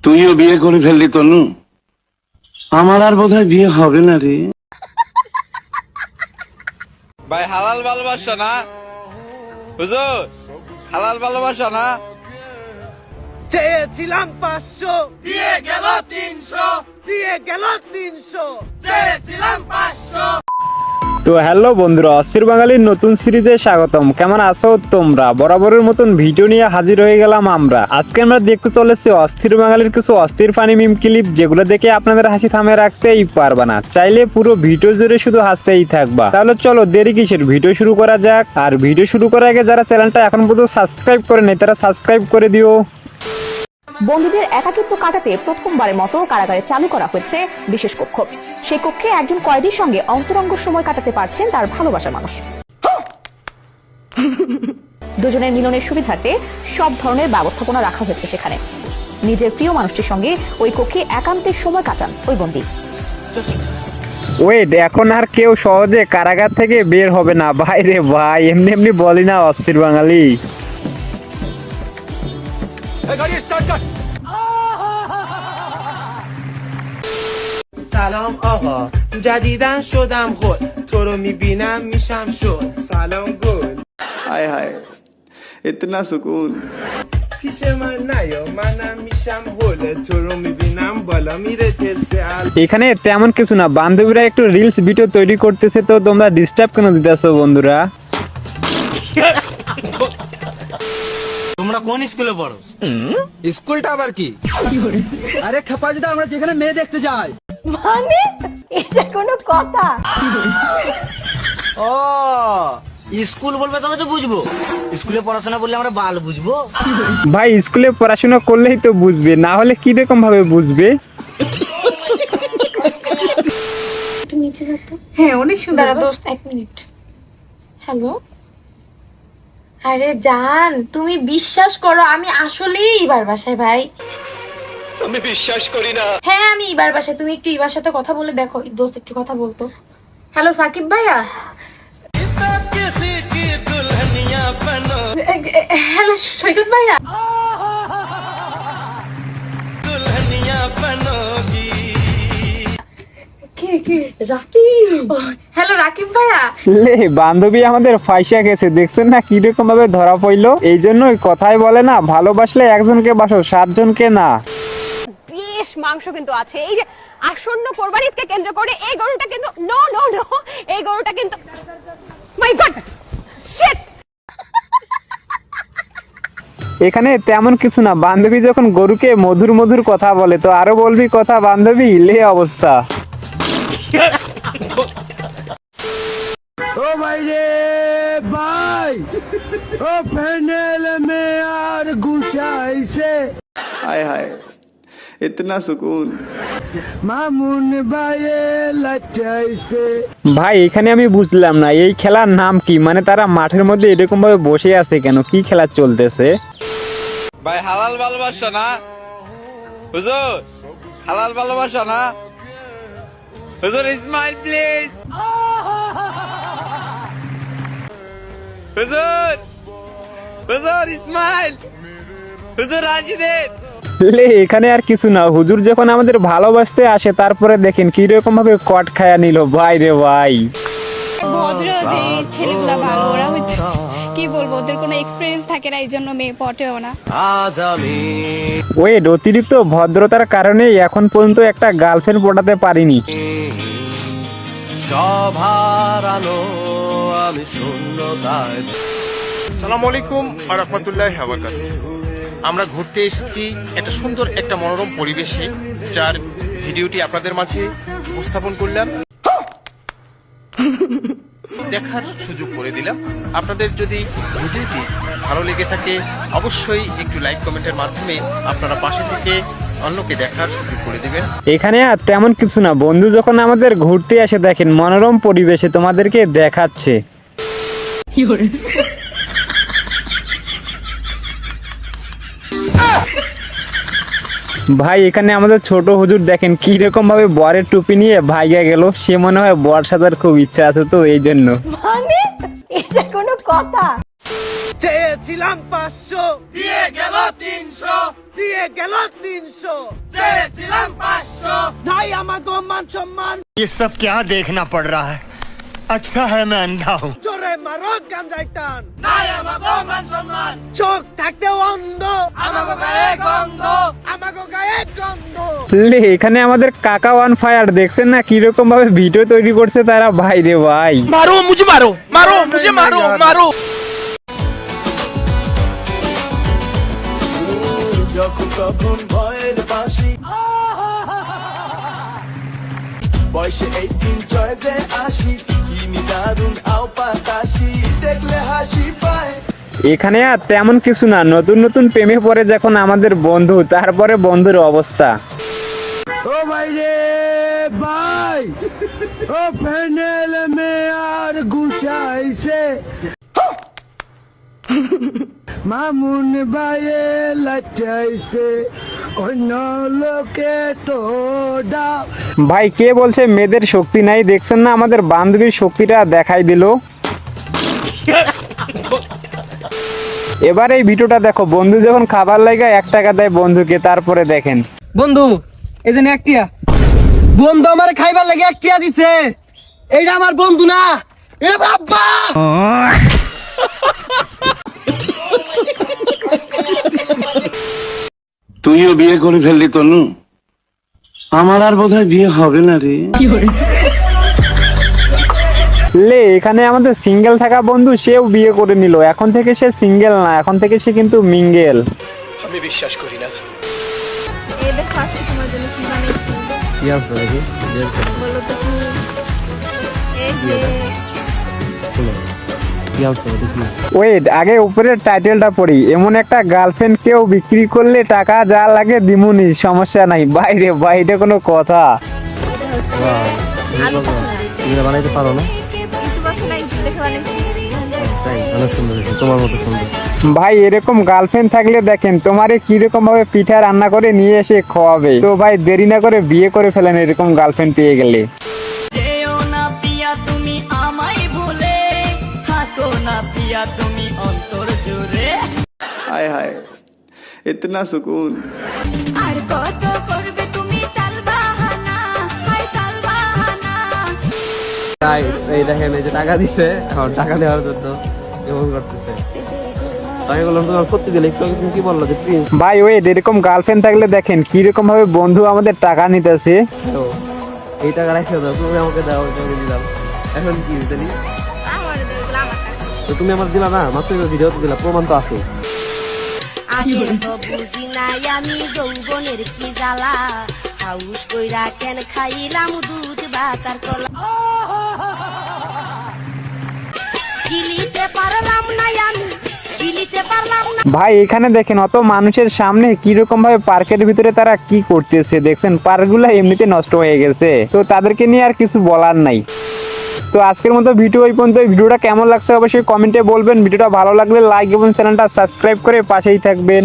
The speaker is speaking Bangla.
তুইও বিয়ে করে ফেললি তনু, আমার আর বোধহয় বিয়ে হবে না রে। ভাই হালাল ভালোবাসা না হুজুর, হালাল ভালোবাসা না। চেয়েছিলাম 500 দিয়ে গেল 300, দিয়ে গেল 300, চেয়েছিলাম 500। তো হ্যালো বন্ধুরা, অস্থির বাঙালির নতুন সিরিজে স্বাগতম। কেমন আছো তোমরা? বরাবরের মতন ভিডিও নিয়ে হাজির হয়ে গেলাম আমরা। আজকে আমরা দেখতে চলেছি অস্থির বাঙালির কিছু অস্থির ফানি মিম ক্লিপ, যেগুলো দেখে আপনাদের হাসি থামে রাখতেই পারবা না, চাইলে পুরো ভিডিও জুড়ে শুধু হাসতেই থাকবা। তাহলে চলো দেরি কিসের, ভিডিও শুরু করা যাক। আর ভিডিও শুরু করার আগে যারা চ্যানেলটা এখন পর্যন্ত সাবস্ক্রাইব করে নেই তারা সাবস্ক্রাইব করে দিও। বন্দীদের একাকিত্ব কাটাতে প্রথমবারের মতো কারাগারে চালু করা হয়েছে বিশেষ কক্ষ। সেই কক্ষে একজন কয়েদির সঙ্গে অন্তরঙ্গ সময় কাটাতে পারছেন তার ভালোবাসার মানুষ। দুজনের মিলনের সুবিধার্থে সব ধরনের ব্যবস্থাপনা রাখা হয়েছে সেখানে। নিজের প্রিয় মানুষটির সঙ্গে ওই কক্ষে একান্তের সময় কাটান ওই বন্দী। ওয়েট, এখন আর কেউ সহজে কারাগার থেকে বের হবে না ভাই রে ভাই, এমনি এমনি বলি না অস্থির বাঙালি। سلام آقا، جدیدن شدم خود، تو رو میبینم میشم شد. سلام گل، हाय हाय इतना सुकून। پیش من نیا منم میشم هول، تو رو میبینم بالا میره تست এখানে তেমন কিছু না, বান্ধবীরা একটু রিলস ভিডিও তৈরি করতেছে, তো তোমরা ডিস্টার্ব কেন দিতেছো বন্ধুরা? তোমরা কোন স্কুলে পড়ো? স্কুলটা আবার কি? আরে খেপাজিদা, আমরা যেখানে মেয়ে দেখতে যাই। মানে এটা কোনো কথা? ও স্কুল বলবে তবে তো বুঝবো, স্কুলে পড়াশোনা করলে আমরা বাল বুঝবো। ভাই স্কুলে পড়াশোনা করলেই তো বুঝবে, না হলে কি রকম ভাবে বুঝবে? হ্যাঁ অনেক সুন্দর। দোস্ত 1 মিনিট। হ্যালো, আরে জান তুমি বিশ্বাস করো আমি আসলেই এবার বাসায়। ভাই আমি বিশ্বাস করি না। হ্যাঁ আমি এবার বাসায়, তুমি একটু এবার সাথে কথা বলে দেখো। দোস্ত একটু কথা বলতো। হ্যালো সাকিব ভাইয়া। হ্যালো সৈকত ভাইয়া। হ্যালো রাকিব ভাইয়া। লে বান্ধবী আমাদের ফাইসা গেছে, দেখছেন না কি রকম ভাবে ধরা পড়লো? এই জন্যই কথাই বলে না, ভালোবাসলে একজনকে বাসো 7 জনকে না। বেশ মাংস কিন্তু আছে। এই যে আসন্ন কোরবানি ঈদকে কেন্দ্র করে এই গরুটা কিন্তু নো নো নো, এই গরুটা কিন্তু মাই গড শিট। এখানে তেমন কিছু না, বান্ধবী যখন গরুকে মধুর মধুর কথা বলে তো আরো বলবি কথা বান্ধবী, লে অবস্থা। ও ভাই রে ভাই, ও প্যানেল মে আর গুছাইছে। हाय हाय इतना सुकून। মামুন ভাইয়ে লাচাইছে। ভাই এখানে আমি বুঝলাম না এই খেলার নাম কি, মানে তারা মাঠের মধ্যে এরকম ভাবে বসে আছে কেন, কি খেলা চলতেছে? ভাই হালাল ভালোবাসা না হুজুর, হালাল ভালোবাসা না হুজুর। ইসমাইল প্লিজ হুজুর, হুজুর ইসমাইল, হুজুর রাজিদের। লে এখানে আর কিছু না, হুজুর যখন আমাদের ভালোবাসতে আসে তারপরে দেখেন কি রকম ভাবে কট খায়া নিল ভাই রে ভাই। ভদ্র যে ছেলেগুলা ভালো, ওরা হইতেছে কি বলবো, ওদের কোনো এক্সপেরিয়েন্স থাকে না, এই জন্য মেয়ে পটেও না। ওয়েট, অতিরিক্ত ভদ্রতার কারণে এখন পর্যন্ত একটা গার্লফ্রেন্ড পটাতে পারিনি। আসসালামু আলাইকুম ওয়া রাহমাতুল্লাহি ওয়া বারাকাতুহু। আমরা ঘুরতে এসেছি একটা সুন্দর একটা মনোরম পরিবেশে, যার ভিডিওটি আপনাদের মাঝে উপস্থাপন করলাম, দেখার সুযোগ করে দিলাম। আপনাদের যদি ভিডিওটি ভালো লেগে থাকে অবশ্যই একটু লাইক কমেন্টের মাধ্যমে আপনারা পাশে থেকে অন্যকে দেখার সুযোগ করে দিবেন। এখানে আর তেমন কিছু না, বন্ধু যখন আমাদের ঘুরতে আসে দেখেন মনোরম পরিবেশে তোমাদেরকে দেখাচ্ছে। ভাই এখানে আমাদের ছোট হুজুর দেখেন কি রকম ভাবে বরের টুপি নিয়ে ভাইগা গেল, সে মনে হয় বর সাজার খুব ইচ্ছা আছে তো এই জন্য। মানে এটা কোনো কথা? চেয়েছিলাম 500 দিয়ে গেল 300, দিয়ে গেল 300 চেয়েছিলাম 500 নাই আমাগো মান সম্মান ये सब क्या देखना पड़ रहा है अच्छा है मैं अंधा हूँ জোরে মারো গাঞ্জাই টান নাই আমাগো মান সম্মান চোখ থাকতে অন্ধ আমাগো গায়ে গন্ধ আমাগো গায়ে গন্ধ। লে এখানে আমাদের কাকা ওয়ান ফায়ার দেখছেন না কিরকম ভাবে ভিডিও তৈরি করছে তারা, ভাই রে ভাই। मारो मुझे मारो मारो मुझे मारो मारो যখন তখন ভয়ের বাসি বয়সে 18 চয়েসে আসি কিনি দারুন আও পাতাসি দেখলে হাসি পায়। এখানে আর তেমন কিছু না, নতুন নতুন প্রেমে পড়ে যখন আমাদের বন্ধু, তারপরে বন্ধুর অবস্থা। ও ভাই রে ভাই ও প্যানেল মে আর গুছাইছে মামুন ভাইয়ে লাচাইছে অন্য লোকে তো ডাব। ভাই কে বলছে মেয়েদের শক্তি নাই? দেখছেন না আমাদের বান্ধবীর শক্তিটা দেখাই দিল। এবার এই ভিডিওটা দেখো, বন্ধু যখন খাবার লাগা 1 টাকা দেয় বন্ধুকে, তারপরে দেখেন। বন্ধু এই যে একটিয়া বন্ধু আমার খাইবার লাগে একটিয়া দিছে, এইটা আমার বন্ধু না, এটা বাবা। তুইও বিয়ে করে ফেললি তনু, আমার আর বোধহয় বিয়ে হবে না রে। লে এখানে আমাদের সিঙ্গেল থাকা বন্ধু, সেও বিয়ে করে নিল। এখন থেকে সে সিঙ্গেল না, এখন থেকে সে কিন্তু মিঙ্গেল। আমি বিশ্বাস করি না এদের ফার্স্টে তোমার জন্য কি বানাইছি কি আছে দেখি বলো তো কি? এই যে কি আছে দেখি ওয়েট, আগে উপরের টাইটেলটা পড়ি। এমন একটা গার্লফ্রেন্ড কেউ বিক্রি করলে টাকা যা লাগে দিমুনি, সমস্যা নাই। বাইরে বাইরে কোনো কথা। তুমি বানাইতে পারো না? ইউটিউব আছে না, ইউটিউব দেখে বানাইছি। তাই অনেক সুন্দর হয়েছে, তোমার মতো সুন্দর। ভাই এরকম গার্লফ্রেন্ড থাকলে দেখেন তোমারে কিরকম ভাবে পিঠা রান্না করে নিয়ে এসে খাওয়াবে। তো ভাই দেরি না করে বিয়ে করে ফেলেন এরকম গার্লফ্রেন্ড পেয়ে গেলে। যেও না পিয়া তুমি আমায় ভুলে থাকো না পিয়া তুমি অন্তর জুড়ে। हाय हाय इतना सुकून আর কত করবে তুমি তাল বাহানা, হাই তাল বাহানা। তাই এই দেখেন এই যে টাকা দিছে, এখন টাকা দেওয়ার জন্য এমন করতেছে। তাই বললাম তোমার করতে গেলে একটু আগে কি বললো যে প্রিন্স ভাই ওয়েট, এরকম গার্লফ্রেন্ড থাকলে দেখেন কিরকম ভাবে বন্ধু আমাদের টাকা নিতেছে। তো এই টাকা রাখতে দাও, তুমি আমাকে দাও, আমি দিলাম। এখন কি জানি আমার দেখলো আমার টাকা। তো তুমি আমার দিলা না, মাত্র ভিডিও তো দিলা, প্রমাণ তো আছে। আগে তো বুঝি নাই আমি যৌবনের কি জ্বালা, হাউস কইরা কেন খাইলাম দুধ বাতার কলা, গিলিতে পারলাম না আমি, গিলিতে পারলাম না। ভাই এখানে দেখেন অত মানুষের সামনে কিরকম ভাবে পার্কের ভিতরে তারা কি করতেছে। দেখছেন পার্কগুলো এমনিতে নষ্ট হয়ে গেছে, তো তাদেরকে নিয়ে আর কিছু বলার নাই। তো আজকের মতো ভিডিও এই পর্যন্ত। ভিডিওটা কেমন লাগছে অবশ্যই কমেন্টে বলবেন। ভিডিওটা ভালো লাগলে লাইক এবং চ্যানেলটা সাবস্ক্রাইব করে পাশেই থাকবেন।